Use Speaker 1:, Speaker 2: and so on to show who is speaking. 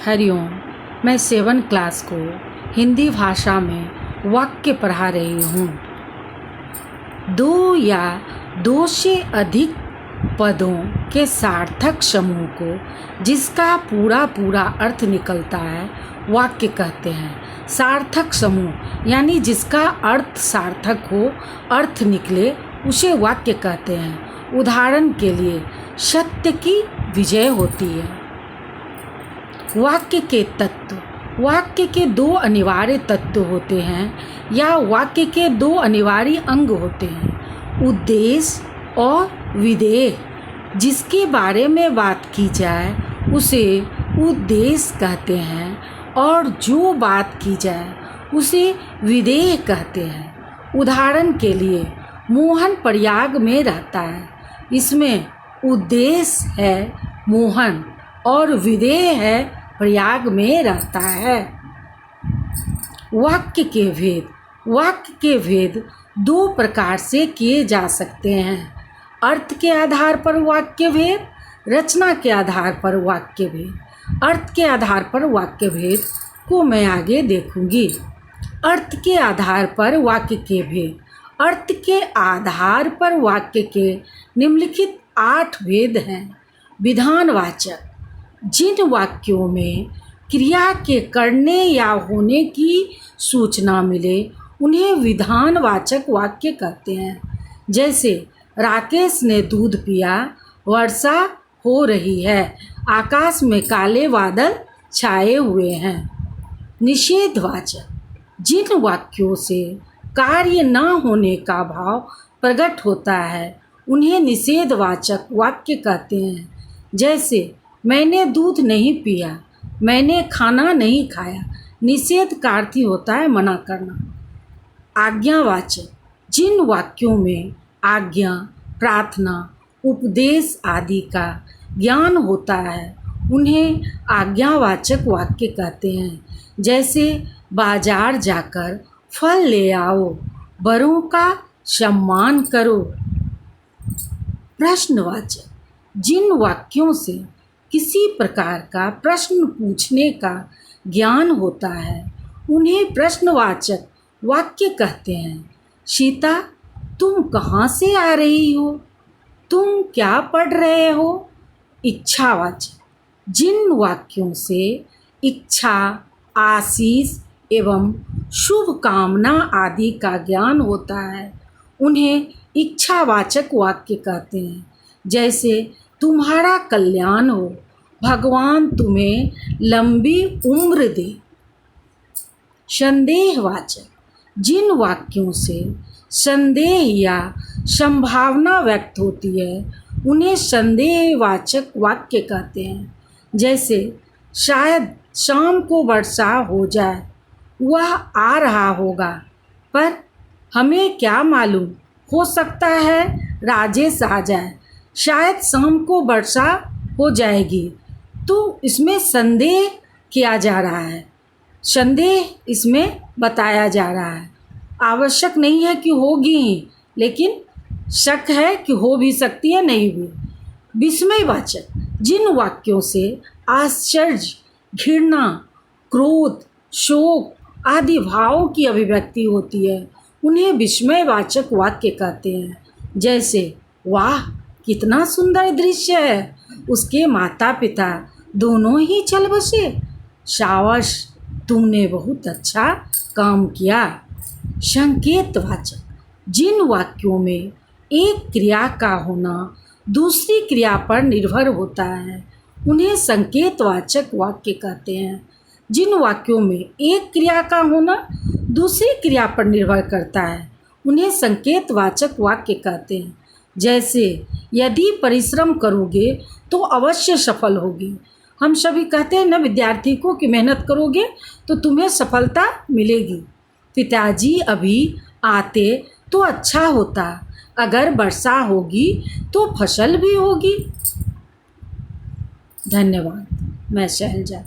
Speaker 1: हरिओम। मैं 7 क्लास को हिंदी भाषा में वाक्य पढ़ा रही हूँ। 2 या 2 से अधिक पदों के सार्थक समूह को जिसका पूरा अर्थ निकलता है वाक्य कहते हैं। सार्थक समूह यानी जिसका अर्थ सार्थक हो, अर्थ निकले, उसे वाक्य कहते हैं। उदाहरण के लिए सत्य की विजय होती है। वाक्य के तत्व। वाक्य के 2 अनिवार्य तत्व होते हैं या वाक्य के 2 अनिवार्य अंग होते हैं, उद्देश्य और विधेय। जिसके बारे में बात की जाए उसे उद्देश्य कहते हैं और जो बात की जाए उसे विधेय कहते हैं। उदाहरण के लिए मोहन प्रयाग में रहता है। इसमें उद्देश्य है मोहन और विधेय है प्रयाग में रहता है। वाक्य के भेद। वाक्य के भेद 2 प्रकार से किए जा सकते हैं। अर्थ के आधार पर वाक्य भेद, रचना के आधार पर वाक्य भेद। अर्थ के आधार पर वाक्य भेद को मैं आगे देखूंगी। अर्थ के आधार पर वाक्य के भेद। अर्थ के आधार पर वाक्य के निम्नलिखित 8 भेद हैं। विधानवाचक। जिन वाक्यों में क्रिया के करने या होने की सूचना मिले उन्हें विधानवाचक वाक्य कहते हैं। जैसे राकेश ने दूध पिया, वर्षा हो रही है, आकाश में काले बादल छाए हुए हैं। निषेधवाचक। जिन वाक्यों से कार्य न होने का भाव प्रकट होता है उन्हें निषेधवाचक वाक्य कहते हैं। जैसे मैंने दूध नहीं पिया, मैंने खाना नहीं खाया। निषेध का अर्थ होता है मना करना। आज्ञावाचक। जिन वाक्यों में आज्ञा, प्रार्थना, उपदेश आदि का ज्ञान होता है उन्हें आज्ञावाचक वाक्य कहते हैं। जैसे बाजार जाकर फल ले आओ, बड़ों का सम्मान करो। प्रश्नवाचक। जिन वाक्यों से किसी प्रकार का प्रश्न पूछने का ज्ञान होता है उन्हें प्रश्नवाचक वाक्य कहते हैं। सीता, तुम कहाँ से आ रही हो? तुम क्या पढ़ रहे हो? इच्छावाचक। जिन वाक्यों से इच्छा, आशीष एवं शुभ कामना आदि का ज्ञान होता है उन्हें इच्छावाचक वाक्य कहते हैं। जैसे तुम्हारा कल्याण हो, भगवान तुम्हें लंबी उम्र दे। संदेहवाचक। जिन वाक्यों से संदेह या संभावना व्यक्त होती है उन्हें संदेहवाचक वाक्य कहते हैं। जैसे शायद शाम को वर्षा हो जाए, वह आ रहा होगा, पर हमें क्या मालूम, हो सकता है राजेश आ जाए। शायद शाम को वर्षा हो जाएगी, तो इसमें संदेह किया जा रहा है, संदेह इसमें बताया जा रहा है। आवश्यक नहीं है कि होगी ही, लेकिन शक है कि हो भी सकती है, नहीं भी। विस्मयवाचक। जिन वाक्यों से आश्चर्य, घृणा, क्रोध, शोक आदि भावों की अभिव्यक्ति होती है उन्हें विस्मयवाचक वाक्य कहते हैं। जैसे वाह, कितना सुंदर दृश्य है, उसके माता पिता दोनों ही चल बसे। शाबाश, तुमने बहुत अच्छा काम किया। संकेतवाचक। जिन वाक्यों में एक क्रिया का होना दूसरी क्रिया पर निर्भर होता है उन्हें संकेतवाचक वाक्य कहते हैं। जिन वाक्यों में एक क्रिया का होना दूसरी क्रिया पर निर्भर करता है उन्हें संकेतवाचक वाक्य कहते हैं। जैसे यदि परिश्रम करोगे तो अवश्य सफल होगी। हम सभी कहते हैं ना विद्यार्थी को कि मेहनत करोगे तो तुम्हें सफलता मिलेगी। पिताजी अभी आते तो अच्छा होता, अगर वर्षा होगी तो फसल भी होगी। धन्यवाद। मैं शैलजा।